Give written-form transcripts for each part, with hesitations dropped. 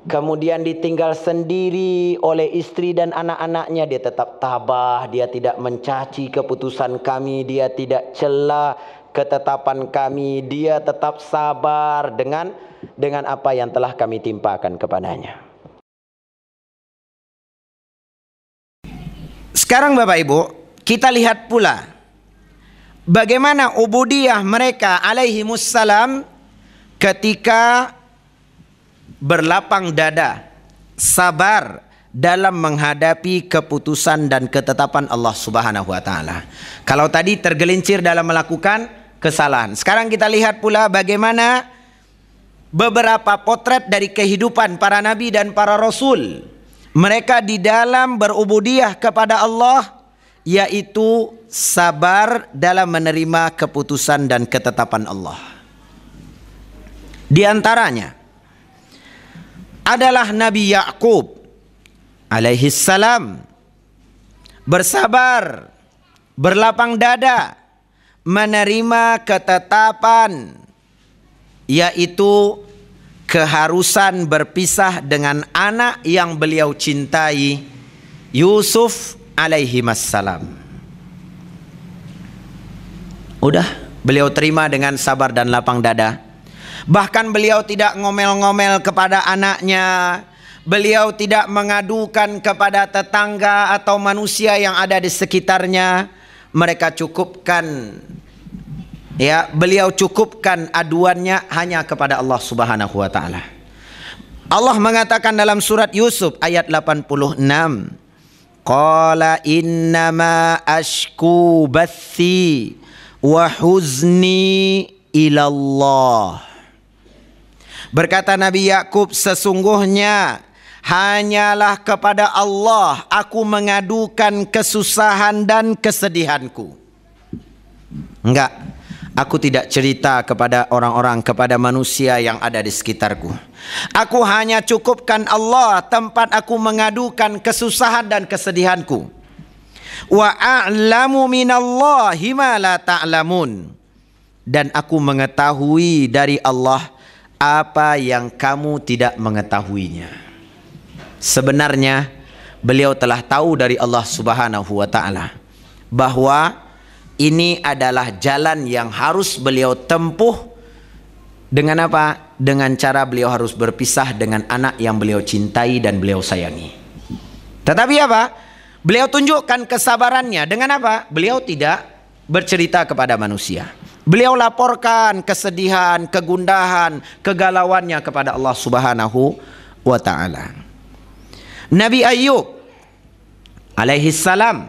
kemudian ditinggal sendiri oleh istri dan anak-anaknya, dia tetap tabah, dia tidak mencaci keputusan kami, dia tidak cela ketetapan kami, dia tetap sabar dengan apa yang telah kami timpakan kepadanya. Sekarang Bapak Ibu, kita lihat pula bagaimana ubudiyah mereka alaihimussalam ketika berlapang dada, sabar dalam menghadapi keputusan dan ketetapan Allah Subhanahu wa taala. Kalau tadi tergelincir dalam melakukan kesalahan, sekarang kita lihat pula bagaimana beberapa potret dari kehidupan para nabi dan para rasul. Mereka di dalam berubudiyah kepada Allah, yaitu sabar dalam menerima keputusan dan ketetapan Allah. Di antaranya adalah Nabi Ya'qub alaihissalam, bersabar, berlapang dada, menerima ketetapan, yaitu keharusan berpisah dengan anak yang beliau cintai, Yusuf alaihissalam. Udah, beliau terima dengan sabar dan lapang dada. Bahkan beliau tidak ngomel-ngomel kepada anaknya. Beliau tidak mengadukan kepada tetangga atau manusia yang ada di sekitarnya. Mereka cukupkan, ya, beliau cukupkan aduannya hanya kepada Allah Subhanahu wa taala. Allah mengatakan dalam surat Yusuf ayat 86, qala innama ashku bathi wa huzni ilallah. Berkata Nabi Yakub, sesungguhnya hanyalah kepada Allah aku mengadukan kesusahan dan kesedihanku. Enggak, aku tidak cerita kepada orang-orang, kepada manusia yang ada di sekitarku. Aku hanya cukupkan Allah tempat aku mengadukan kesusahan dan kesedihanku. Wa a'lamu minallahi ma la ta'lamun. Dan aku mengetahui dari Allah apa yang kamu tidak mengetahuinya. Sebenarnya beliau telah tahu dari Allah Subhanahu wa taala bahwa ini adalah jalan yang harus beliau tempuh. Dengan apa? Dengan cara beliau harus berpisah dengan anak yang beliau cintai dan beliau sayangi. Tetapi apa? Beliau tunjukkan kesabarannya dengan apa? Beliau tidak bercerita kepada manusia. Beliau laporkan kesedihan, kegundahan, kegalauannya kepada Allah Subhanahu wa taala. Nabi Ayub alaihissalam,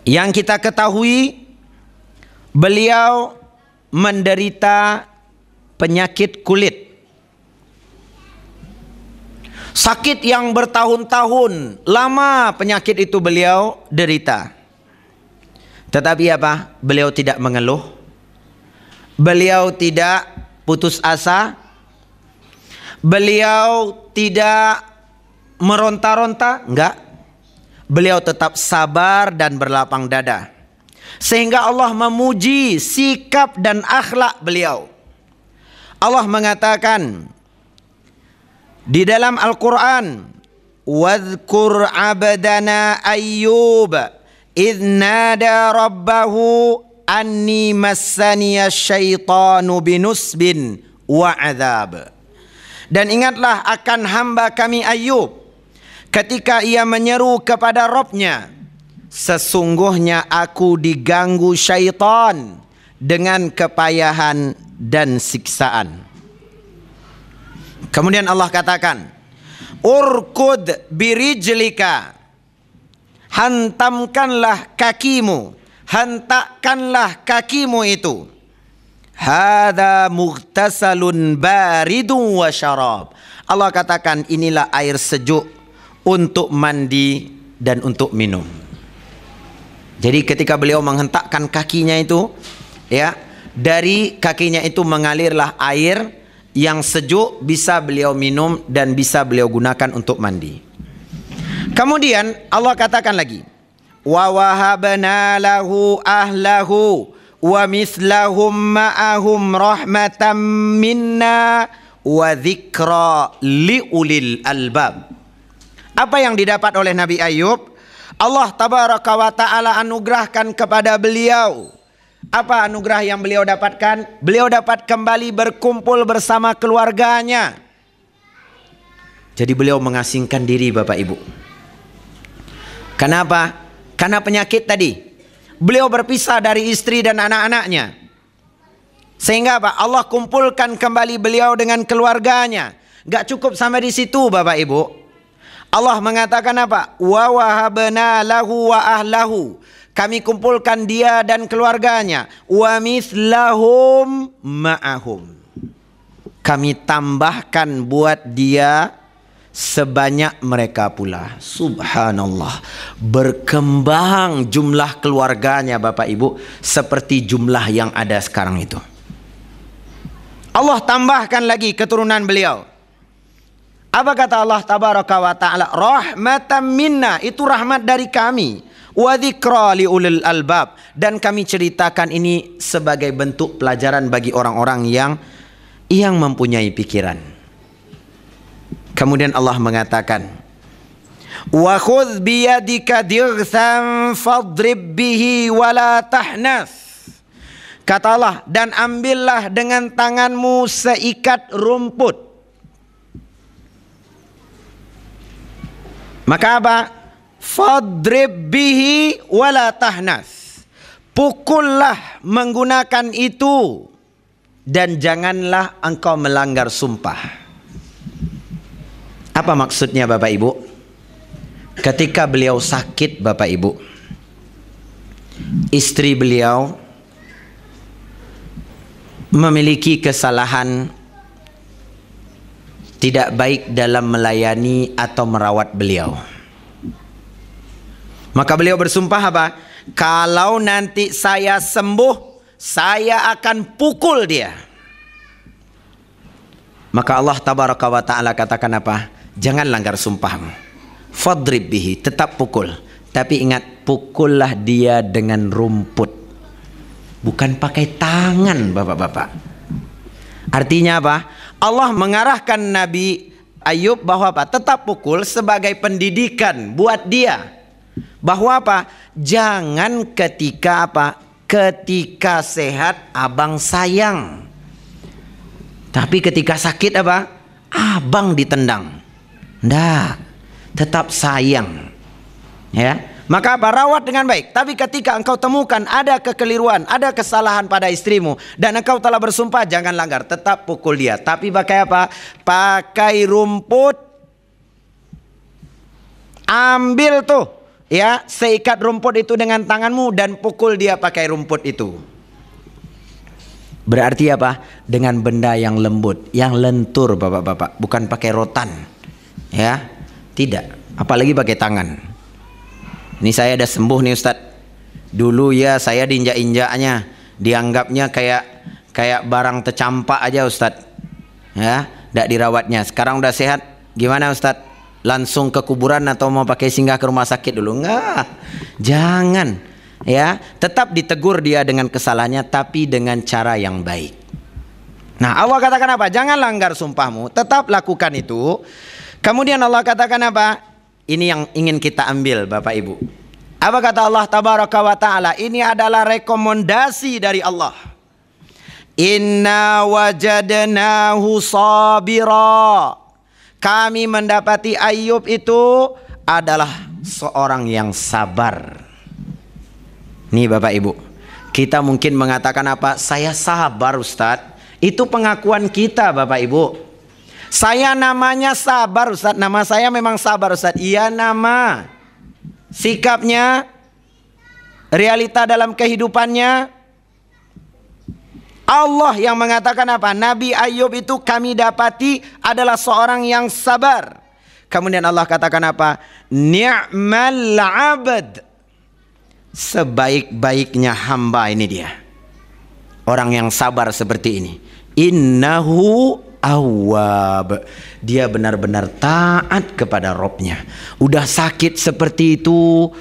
yang kita ketahui beliau menderita penyakit kulit. Sakit yang bertahun-tahun lama penyakit itu beliau derita. Tetapi apa? Beliau tidak mengeluh. Beliau tidak putus asa. Beliau tidak meronta-ronta, enggak. Beliau tetap sabar dan berlapang dada. Sehingga Allah memuji sikap dan akhlak beliau. Allah mengatakan di dalam Al-Quran, "Wadhkur abdana Ayyub idh nada rabbahu anni massaniya syaitanu binusbin wa adzab." Dan ingatlah akan hamba kami Ayub ketika ia menyeru kepada Rabbnya, sesungguhnya aku diganggu syaitan dengan kepayahan dan siksaan. Kemudian Allah katakan, urkud birijlika, hantamkanlah kakimu, hentakkanlah kakimu itu. Hadza mughtasalun baridun wa syarab. Allah katakan inilah air sejuk untuk mandi dan untuk minum. Jadi ketika beliau menghentakkan kakinya itu, ya, dari kakinya itu mengalirlah air yang sejuk, bisa beliau minum dan bisa beliau gunakan untuk mandi. Kemudian Allah katakan lagi, wa wahabna lahu ahlahu wa mislahum ma'ahum rahmatan minna wa dzikra liulil albab. Apa yang didapat oleh Nabi Ayub? Allah tabaraka wa ta'ala anugerahkan kepada beliau. Apa anugerah yang beliau dapatkan? Beliau dapat kembali berkumpul bersama keluarganya. Jadi beliau mengasingkan diri Bapak Ibu. Kenapa? Karena penyakit tadi. Beliau berpisah dari istri dan anak-anaknya. Sehingga apa? Allah kumpulkan kembali beliau dengan keluarganya. Gak cukup sampai di situ Bapak Ibu. Allah mengatakan apa? Wa wahabna lahu wa ahlahu. Kami kumpulkan dia dan keluarganya. Wa mithlahum ma'ahum. Kami tambahkan buat dia sebanyak mereka pula. Subhanallah. Berkembang jumlah keluarganya Bapak Ibu seperti jumlah yang ada sekarang itu. Allah tambahkan lagi keturunan beliau. Apa kata Allah tabaraka wa ta'ala? Rahmatan minna, itu rahmat dari kami. Wa dzikra liulil albab, dan kami ceritakan ini sebagai bentuk pelajaran bagi orang-orang yang mempunyai pikiran. Kemudian Allah mengatakan, wa khudh biyadika dirsan fadrib bihi wala tahnas. Kata Allah, dan ambillah dengan tanganmu seikat rumput. Maka apa? Fadrib bihi wala tahnas. Pukullah menggunakan itu dan janganlah engkau melanggar sumpah. Apa maksudnya Bapak Ibu? Ketika beliau sakit Bapak Ibu, istri beliau memiliki kesalahan tidak baik dalam melayani atau merawat beliau. Maka beliau bersumpah apa? Kalau nanti saya sembuh, saya akan pukul dia. Maka Allah tabaraka wa ta'ala katakan apa? Jangan langgar sumpahmu. Fadrib bihi, tetap pukul. Tapi ingat, pukullah dia dengan rumput. Bukan pakai tangan Bapak-bapak. Artinya apa? Allah mengarahkan Nabi Ayub bahwa apa? Tetap pukul sebagai pendidikan buat dia. Bahwa apa? Jangan ketika apa? Ketika sehat abang sayang. Tapi ketika sakit apa? Abang ditendang. Nggak, tetap sayang. Ya. Maka apa? Rawat dengan baik. Tapi ketika engkau temukan ada kekeliruan, ada kesalahan pada istrimu, dan engkau telah bersumpah, jangan langgar, tetap pukul dia. Tapi pakai apa? Pakai rumput. Ambil tuh, ya, seikat rumput itu dengan tanganmu dan pukul dia pakai rumput itu. Berarti apa? Dengan benda yang lembut, yang lentur Bapak-bapak, bukan pakai rotan. Ya, tidak. Apalagi pakai tangan. Ini saya udah sembuh nih Ustadz. Dulu ya saya diinjak-injaknya, dianggapnya kayak barang tercampak aja Ustadz. Ya, tidak dirawatnya. Sekarang udah sehat. Gimana Ustadz? Langsung ke kuburan atau mau pakai singgah ke rumah sakit dulu? Enggak. Jangan. Ya, tetap ditegur dia dengan kesalahannya, tapi dengan cara yang baik. Nah, Allah katakan apa? Jangan langgar sumpahmu, tetap lakukan itu. Kemudian Allah katakan apa? Ini yang ingin kita ambil Bapak Ibu. Apa kata Allah tabaraka wa ta'ala? Ini adalah rekomendasi dari Allah. Inna wajadnahu sabira. Kami mendapati Ayub itu adalah seorang yang sabar. Nih Bapak Ibu, kita mungkin mengatakan apa? Saya sabar Ustadz. Itu pengakuan kita Bapak Ibu. Saya namanya sabar Ustadz. Nama saya memang sabar Ustadz. Iya nama. Sikapnya, realita dalam kehidupannya, Allah yang mengatakan apa? Nabi Ayub itu kami dapati adalah seorang yang sabar. Kemudian Allah katakan apa? Ni'mal abd. Sebaik-baiknya hamba ini dia. Orang yang sabar seperti ini. Innahu awwab. Dia benar-benar taat kepada Robnya. Udah sakit seperti itu,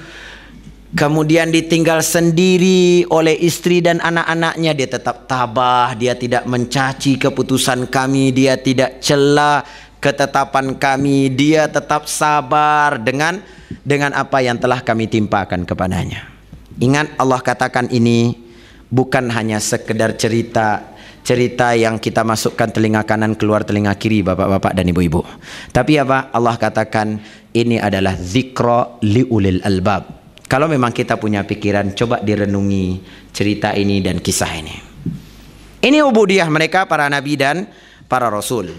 Kemudian ditinggal sendiri oleh istri dan anak-anaknya, dia tetap tabah, dia tidak mencaci keputusan kami, dia tidak cela ketetapan kami, dia tetap sabar dengan apa yang telah kami timpakan kepadanya. Ingat, Allah katakan ini bukan hanya sekedar cerita yang kita masukkan telinga kanan keluar telinga kiri, bapak-bapak dan ibu-ibu. Tapi apa? Allah katakan ini adalah zikra liulil albab. Kalau memang kita punya pikiran, coba direnungi cerita ini dan kisah ini. Ini ubudiyah mereka, para nabi dan para rasul.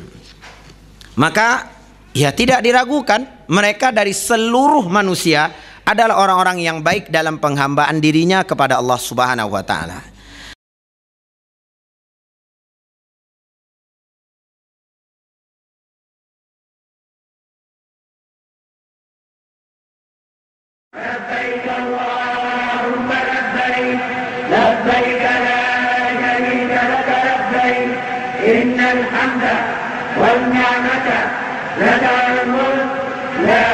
Maka ya tidak diragukan, mereka dari seluruh manusia adalah orang-orang yang baik dalam penghambaan dirinya kepada Allah Subhanahu wa taala. لبيك اللهم لبيك لبيك لا شريك لك لبيك إن الحمد والنعمة لك الملك لا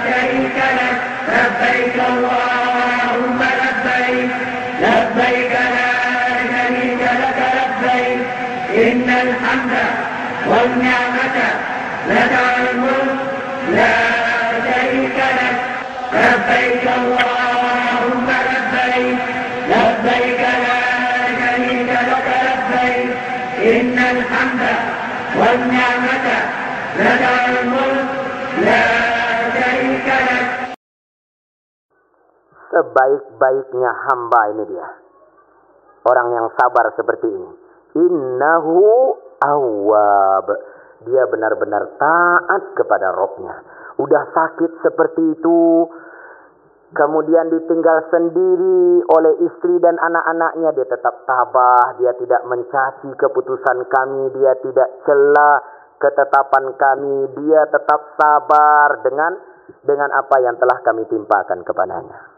شريك لك لبيك اللهم لبيك لبيك لا شريك لك لبيك إن الحمد والنعمة لك الملك لا شريك لك لبيك اللهم لبيك لبيك لا شريك لك لبيك إن الحمد والنعمة لك الملك لا شريك لك. Sebaik-baiknya hamba ini dia, orang yang sabar seperti ini. Innahu awwab, dia benar-benar taat kepada Rabb-nya. Udah sakit seperti itu, kemudian ditinggal sendiri oleh istri dan anak-anaknya, dia tetap tabah, dia tidak mencaci keputusan kami, dia tidak cela ketetapan kami, dia tetap sabar dengan apa yang telah kami timpakan kepadanya.